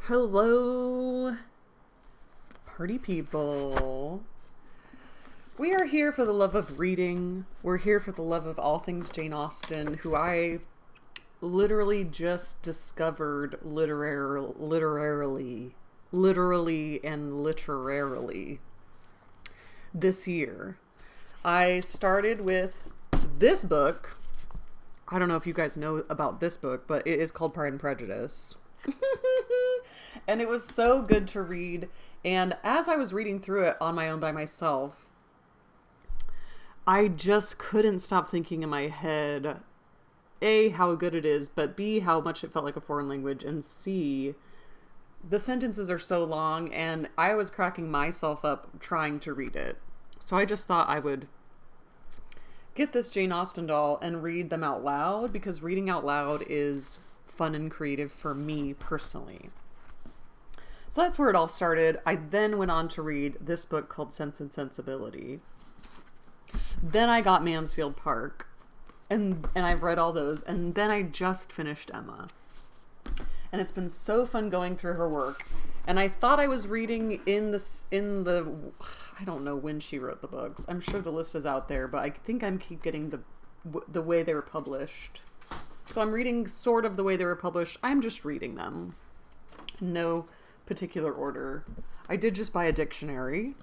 Hello, party people. We are here for the love of reading. We're here for the love of all things Jane Austen, who I literally just discovered literally and literarily this year. I started with this book. I don't know if you guys know about this book, but it is called Pride and Prejudice. And it was so good to read. And as I was reading through it on my own by myself, I just couldn't stop thinking in my head, A, how good it is, but B, how much it felt like a foreign language, and C, the sentences are so long, and I was cracking myself up trying to read it. So I just thought I would get this Jane Austen doll and read them out loud, because reading out loud is fun and creative for me personally. So that's where it all started. I then went on to read this book called Sense and Sensibility. Then I got Mansfield Park, and I've read all those, and then I just finished Emma. And it's been so fun going through her work. And I thought I was reading in the I don't know when she wrote the books. I'm sure the list is out there, but I think I'm keep getting the way they were published. So I'm reading sort of the way they were published. I'm just reading them. No particular order. I did just buy a dictionary.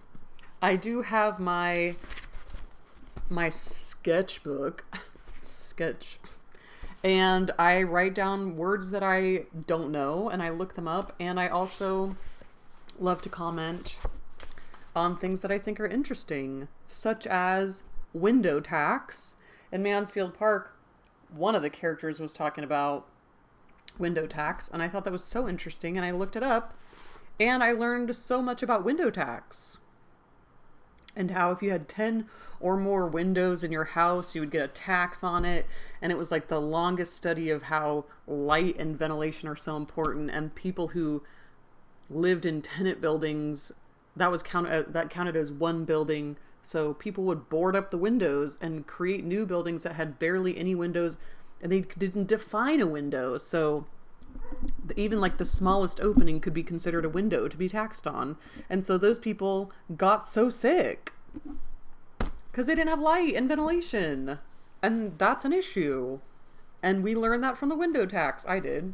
I do have my sketchbook. And I write down words that I don't know and I look them up. And I also love to comment on things that I think are interesting, such as window tax. In Mansfield Park, one of the characters was talking about window tax, and I thought that was so interesting, and I looked it up, and I learned so much about window tax. And how if you had 10 or more windows in your house, you would get a tax on it. And it was like the longest study of how light and ventilation are so important. And people who lived in tenant buildings, that counted as one building. So people would board up the windows and create new buildings that had barely any windows. And they didn't define a window. So even like the smallest opening could be considered a window to be taxed on. And so those people got so sick because they didn't have light and ventilation. And that's an issue. And we learned that from the window tax. I did.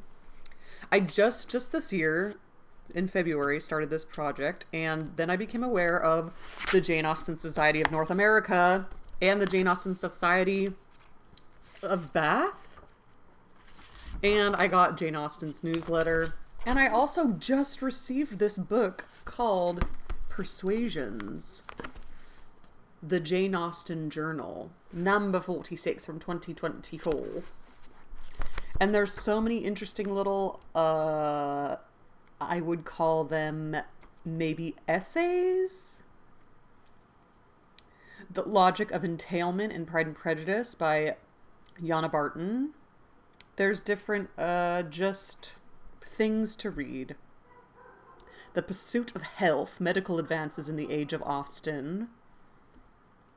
I just this year in February started this project, and then I became aware of the Jane Austen Society of North America and the Jane Austen Society of Bath. And I got Jane Austen's newsletter. And I also just received this book called Persuasions, the Jane Austen Journal, number 46 from 2024. And there's so many interesting little, I would call them maybe essays. The Logic of Entailment in Pride and Prejudice by Yana Barton. There's different, just things to read. The Pursuit of Health, Medical Advances in the Age of Austen.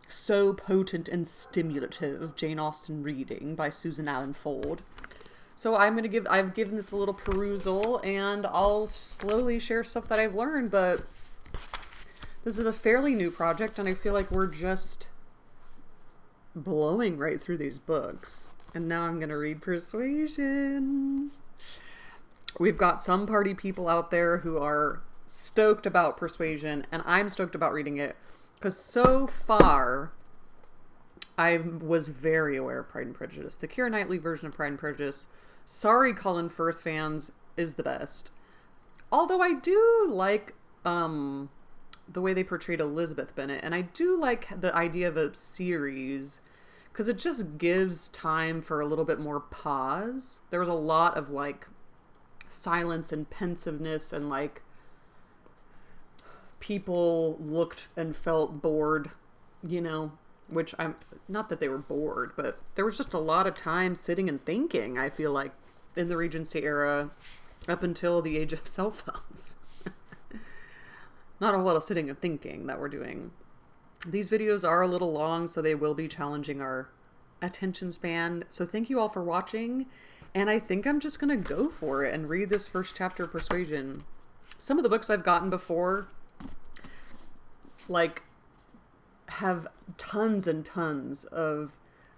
So Potent and Stimulative, Jane Austen Reading by Susan Allen Ford. So I've given this a little perusal, and I'll slowly share stuff that I've learned, but this is a fairly new project, and I feel like we're just blowing right through these books. And now I'm going to read Persuasion. We've got some party people out there who are stoked about Persuasion, and I'm stoked about reading it. Because so far, I was very aware of Pride and Prejudice. The Keira Knightley version of Pride and Prejudice, sorry Colin Firth fans, is the best. Although I do like the way they portrayed Elizabeth Bennet, and I do like the idea of a series, because it just gives time for a little bit more pause. There was a lot of like silence and pensiveness, and like people looked and felt bored, you know, which I'm not that they were bored, but there was just a lot of time sitting and thinking, I feel like, in the Regency era up until the age of cell phones. Not a whole lot of sitting and thinking that we're doing. These videos are a little long, so they will be challenging our attention span. So thank you all for watching, And I think I'm just going to go for it and read this first chapter of Persuasion. Some of the books I've gotten before, like, have tons and tons of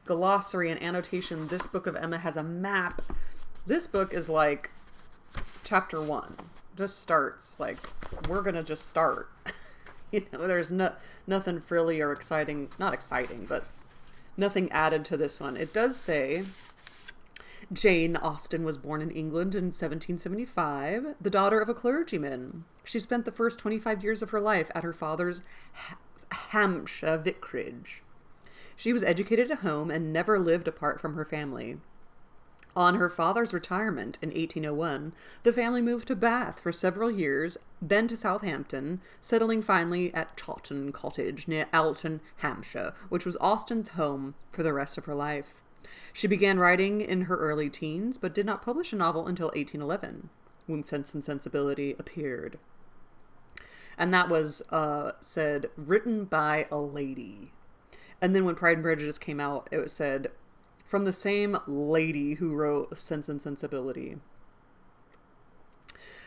glossary and annotation. This book of Emma has a map. This book is like chapter 1. Just starts. Like, we're going to just start. There's nothing frilly or exciting. Not exciting, but nothing added to this one. It does say, Jane Austen was born in England in 1775, the daughter of a clergyman. She spent the first 25 years of her life at her father's Hampshire vicarage. She was educated at home and never lived apart from her family. On her father's retirement in 1801, the family moved to Bath for several years, then to Southampton, settling finally at Chawton Cottage near Alton, Hampshire, which was Austen's home for the rest of her life. She began writing in her early teens, but did not publish a novel until 1811, when Sense and Sensibility appeared. And that was, said, written by a lady. And then when Pride and Prejudice came out, it said, from the same lady who wrote Sense and Sensibility.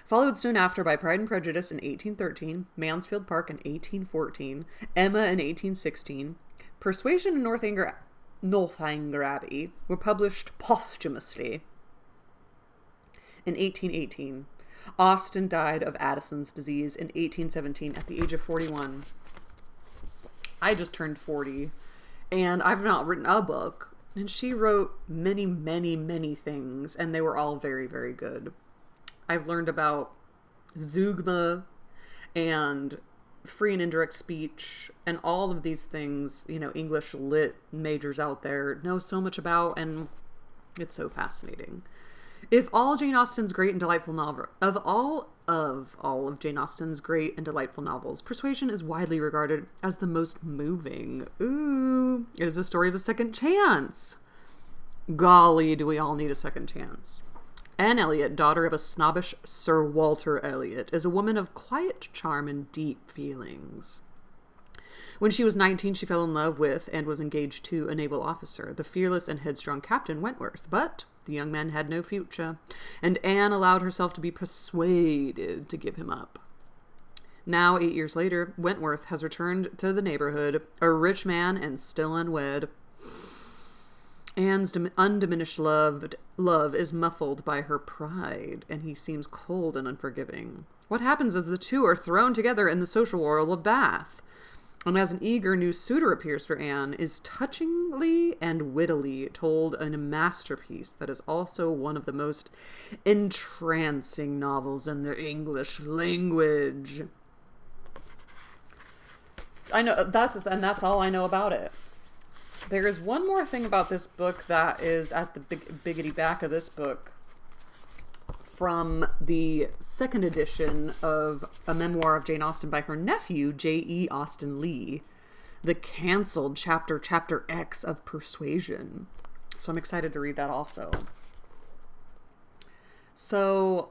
Followed soon after by Pride and Prejudice in 1813, Mansfield Park in 1814, Emma in 1816, Persuasion and Northanger Abbey were published posthumously in 1818. Austen died of Addison's disease in 1817 at the age of 41. I just turned 40, and I've not written a book. And she wrote many, many, many things, and they were all very, very good. I've learned about zeugma and free and indirect speech and all of these things, English lit majors out there know so much about, and it's so fascinating. If all Jane Austen's great and delightful novel, of all of Jane Austen's great and delightful novels, Persuasion is widely regarded as the most moving. Ooh, it is a story of a second chance. Golly, do we all need a second chance. Anne Elliot, daughter of a snobbish Sir Walter Elliot, is a woman of quiet charm and deep feelings. When she was 19, she fell in love with and was engaged to a naval officer, the fearless and headstrong Captain Wentworth, but the young man had no future, and Anne allowed herself to be persuaded to give him up. Now, 8 years later, Wentworth has returned to the neighborhood, a rich man and still unwed. Anne's undiminished love is muffled by her pride, and he seems cold and unforgiving. What happens is the two are thrown together in the social whirl of Bath, and as an eager new suitor appears for Anne, is touchingly and wittily told in a masterpiece that is also one of the most entrancing novels in the English language. I know, that's all I know about it. There is one more thing about this book that is at the biggity back of this book, from the second edition of A Memoir of Jane Austen by her nephew, J.E. Austen Leigh, the canceled chapter X of Persuasion. So I'm excited to read that also. So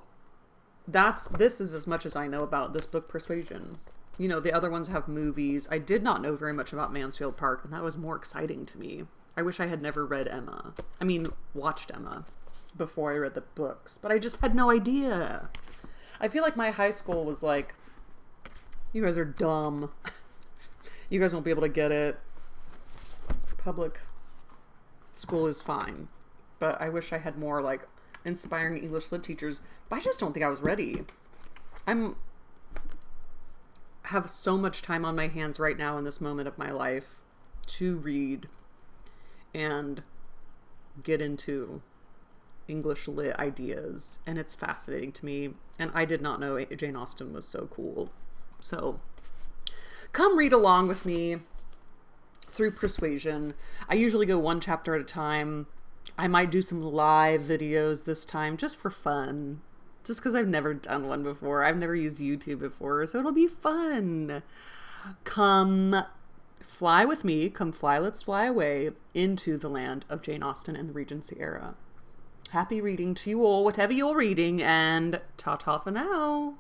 this is as much as I know about this book, Persuasion. The other ones have movies. I did not know very much about Mansfield Park, and that was more exciting to me. I wish I had never watched Emma before I read the books, but I just had no idea. I feel like my high school was like, you guys are dumb. You guys won't be able to get it. Public school is fine. But I wish I had more like inspiring English lit teachers, but I just don't think I was ready. Have so much time on my hands right now in this moment of my life to read and get into English lit ideas, and it's fascinating to me, and I did not know Jane Austen was so cool. So come read along with me through Persuasion. I usually go one chapter at a time. I might do some live videos this time just for fun, just because I've never done one before. I've never used YouTube before, so it'll be fun. Come fly with me, let's fly away into the land of Jane Austen and the Regency era. Happy reading to you all, whatever you're reading, and ta-ta for now.